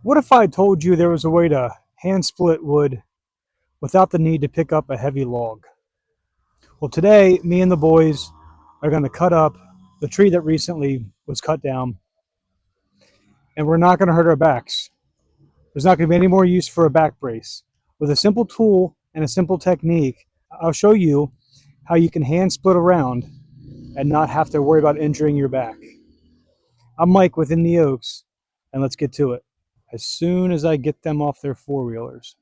What if I told you there was a way to hand split wood without the need to pick up a heavy log? Well, today, me and the boys are going to cut up the tree that recently was cut down, and we're not going to hurt our backs. There's not going to be any more use for a back brace. With a simple tool and a simple technique, I'll show you how you can hand split around and not have to worry about injuring your back. I'm Mike with In the Oaks, and let's get to it. As soon as I get them off their four-wheelers.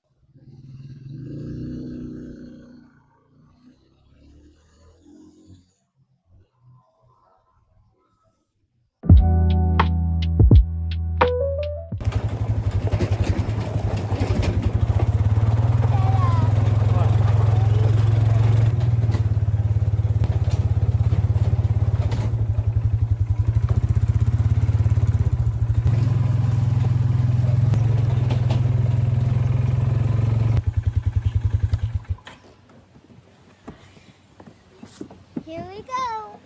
Here we go.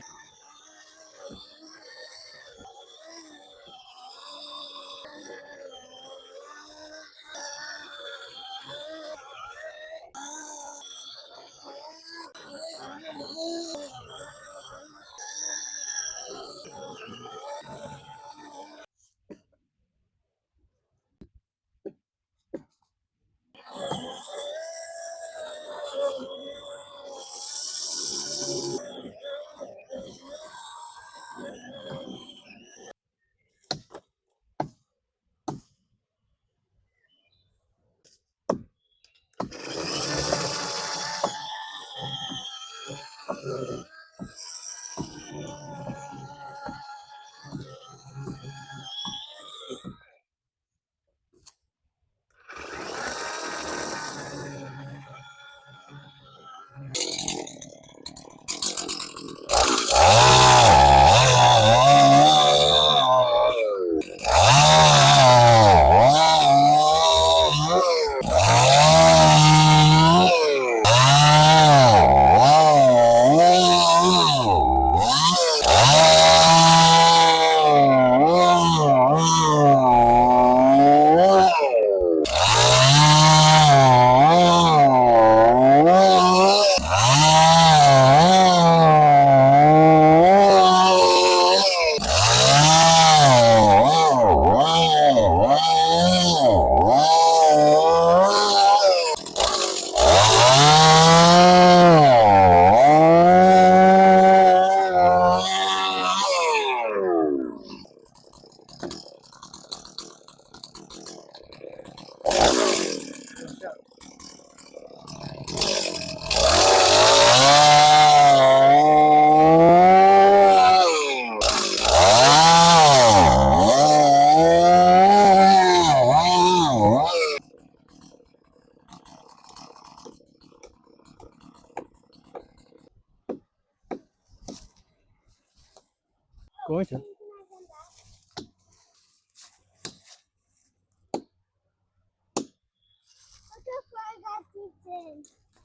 Going to.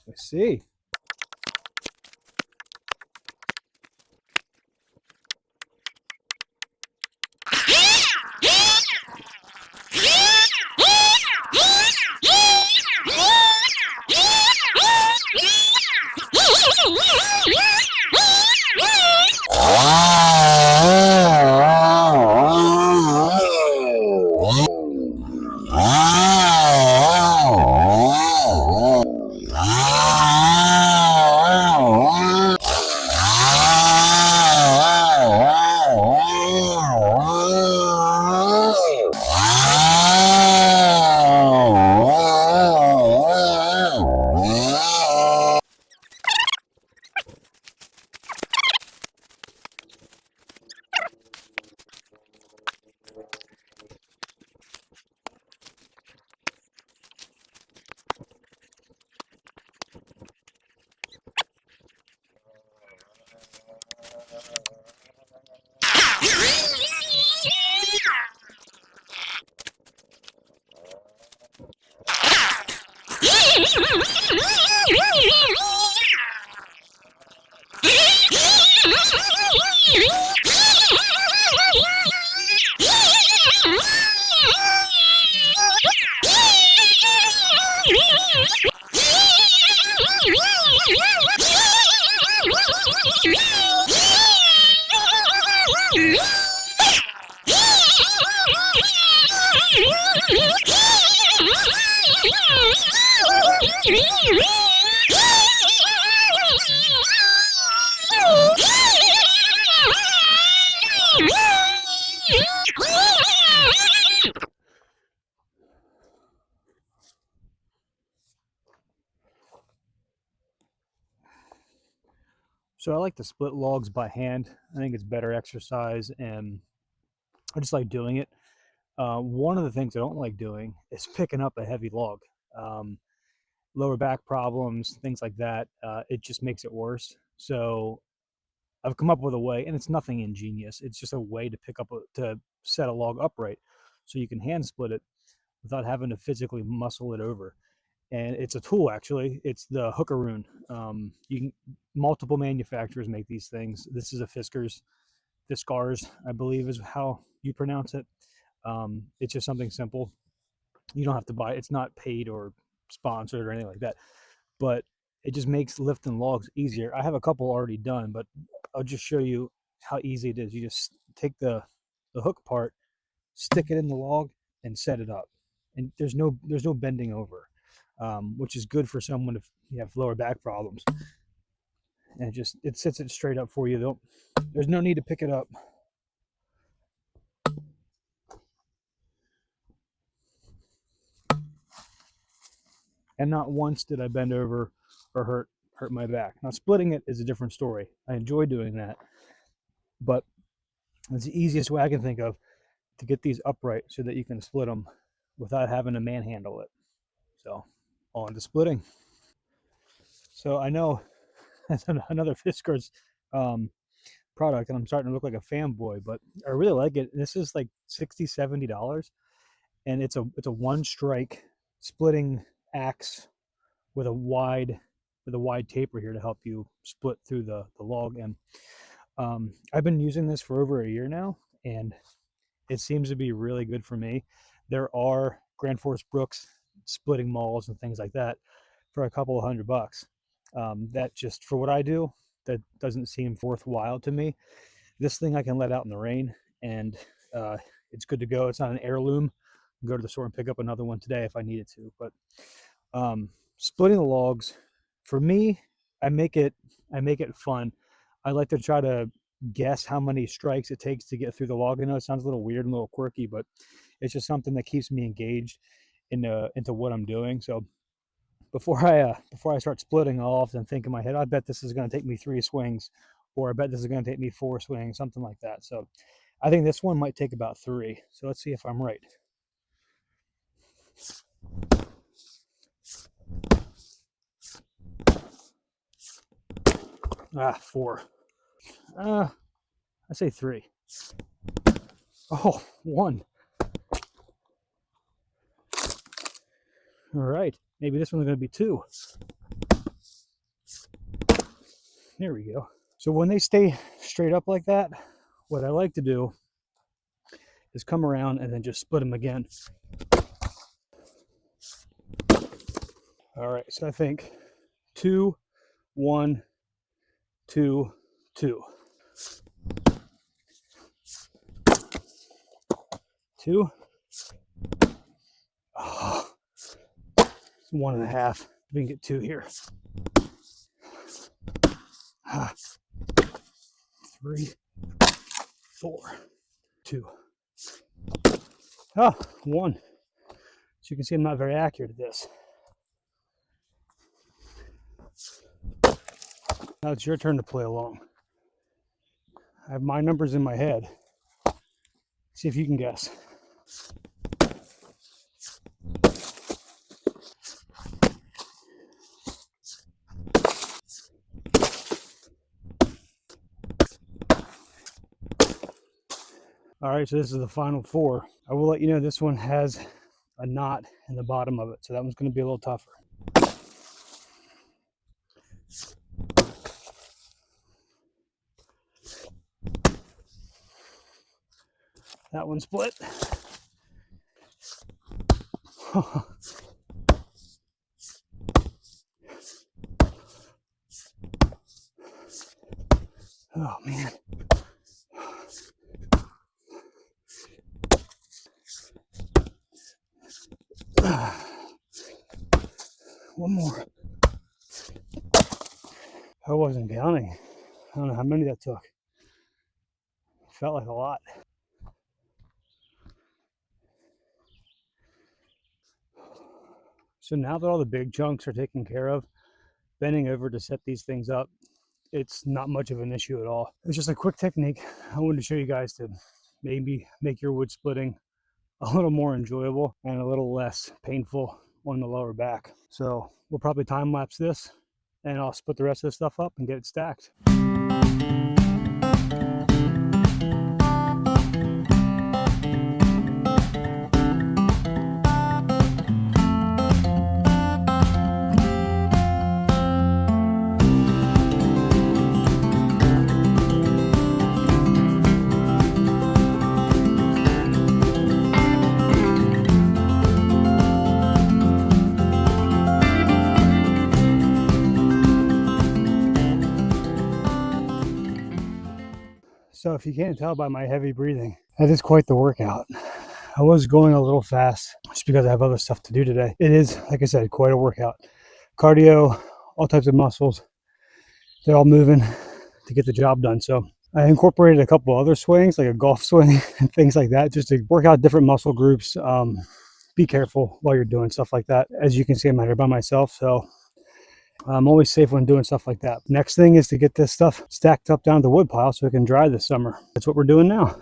Let's see. So I like to split logs by hand. I think it's better exercise, and I just like doing it. One of the things I don't like doing is picking up a heavy log. Um, Lower back problems, things like that. It just makes it worse. So I've come up with a way, and it's nothing ingenious. It's just a way to to set a log upright, so you can hand split it without having to physically muscle it over. And it's a tool, actually. It's the Hookaroon. You can Multiple manufacturers make these things. This is a Fiskars, I believe is how you pronounce it. It's just something simple. You don't have to buy it. It's not paid or sponsored or anything like that, but it just makes lifting logs easier. I have a couple already done, but I'll just show you how easy it is. You just take the hook part, stick it in the log, and set it up. And there's no bending over, which is good for someone if you have lower back problems. And it sits it straight up for you. There's no need to pick it up. And not once did I bend over or hurt my back. Now splitting it is a different story. I enjoy doing that, but it's the easiest way I can think of to get these upright so that you can split them without having to manhandle it. So on to splitting. So I know that's another Fiskars um, product, and I'm starting to look like a fanboy, but I really like it. This is like $60-$70, and it's a one strike splitting axe with a wide taper here to help you split through the log. And I've been using this for over a year now, and it seems to be really good for me. There are Grand Force Brooks splitting mauls and things like that for a couple of $100. That just for what I do, that doesn't seem worthwhile to me. This thing I can let out in the rain, and uh, it's good to go. It's not an heirloom. Go to the store and pick up another one today if I needed to. But splitting the logs, for me, I make it fun. I like to try to guess how many strikes it takes to get through the log. I know it sounds a little weird and a little quirky, but it's just something that keeps me engaged into what I'm doing. So before I start splitting, I'll often think in my head, I bet this is going to take me 3 swings, or I bet this is going to take me 4 swings, something like that. So I think this one might take about 3. So let's see if I'm right. 4. I say 3. Oh, 1. All right. Maybe this one's going to be 2. There we go. So when they stay straight up like that, what I like to do is come around and then just split them again. All right. So I think 2, 1, 2, 2. 2. Oh, 1.5. We can get 2 here. 3, 4, 2. 1. So you can see I'm not very accurate at this. Now it's your turn to play along. I have my numbers in my head. See if you can guess. All right, so this is the final 4. I will let you know this one has a knot in the bottom of it, so that one's going to be a little tougher. That one split. Oh man. One more. I wasn't counting. I don't know how many that took. Felt like a lot. So now that all the big chunks are taken care of, bending over to set these things up, it's not much of an issue at all. It's just a quick technique I wanted to show you guys to maybe make your wood splitting a little more enjoyable and a little less painful on the lower back. So we'll probably time lapse this and I'll split the rest of the stuff up and get it stacked. So if you can't tell by my heavy breathing, that is quite the workout. I was going a little fast just because I have other stuff to do today. It is, like I said, quite a workout. Cardio, all types of muscles, they're all moving to get the job done. So I incorporated a couple other swings, like a golf swing and things like that, just to work out different muscle groups. Be careful while you're doing stuff like that. As you can see, I'm out here by myself, so I'm always safe when doing stuff like that. Next thing is to get this stuff stacked up down the wood pile so it can dry this summer. That's what we're doing now.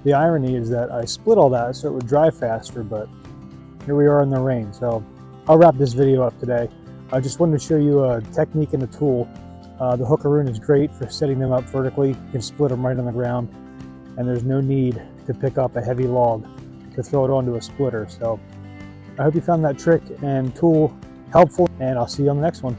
The irony is that I split all that so it would dry faster, but here we are in the rain. So I'll wrap this video up today. I just wanted to show you a technique and a tool. The Hookaroon is great for setting them up vertically. You can split them right on the ground, and there's no need to pick up a heavy log to throw it onto a splitter. So I hope you found that trick and tool helpful, and I'll see you on the next one.